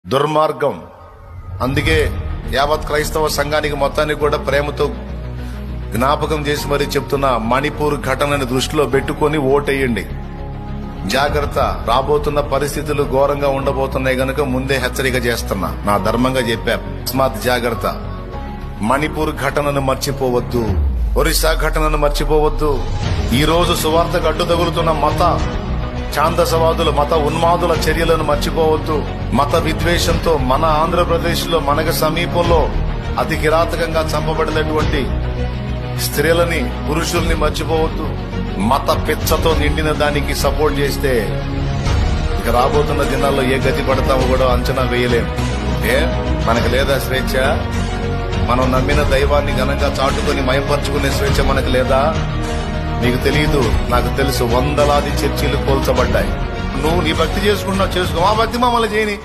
దుర్మార్గం. అందుకే యావత్ క్రైస్తవ సంఘానికి మొత్తానికి కూడా ప్రేమతో జ్ఞాపకం చేసి మరీ చెప్తున్నా, మణిపూర్ ఘటనని దృష్టిలో పెట్టుకుని ఓటేయండి. జాగ్రత్త, రాబోతున్న పరిస్థితులు ఘోరంగా ఉండబోతున్నాయి గనుక ముందే హెచ్చరిక చేస్తున్నా. నా ధర్మంగా చెప్పారు, తస్మాత్ జాగ్రత్త. మణిపూర్ ఘటనను మర్చిపోవద్దు, ఒరిస్సా ఘటనను మర్చిపోవద్దు. ఈ రోజు సువార్తకు అడ్డు తగులుతున్న మత ఛాందసవాదుల, మత ఉన్మాదుల చర్యలను మర్చిపోవద్దు. మత విద్వేషంతో మన ఆంధ్రప్రదేశ్ లో మనకు సమీపంలో అతి కిరాతకంగా చంపబడినటువంటి స్త్రీలని, పురుషుల్ని మర్చిపోవద్దు. మత పిచ్చతో నిండిన దానికి సపోర్ట్ చేస్తే ఇక రాబోతున్న దినాల్లో ఏ గతి పడతామో కూడా అంచనా వేయలేం. మనకు లేదా స్వేచ్ఛ? మనం నమ్మిన దైవాన్ని ఘనంగా చాటుకుని మయంపరుచుకునే స్వేచ్ఛ మనకు లేదా? నీకు తెలియదు, నాకు తెలుసు. వందలాది చర్చిలు కోల్చబడ్డాయి. నువ్వు నీ భక్తి చేసుకున్నావు, చేసుకో. మా భక్తి మమ్మల్ని చేయని.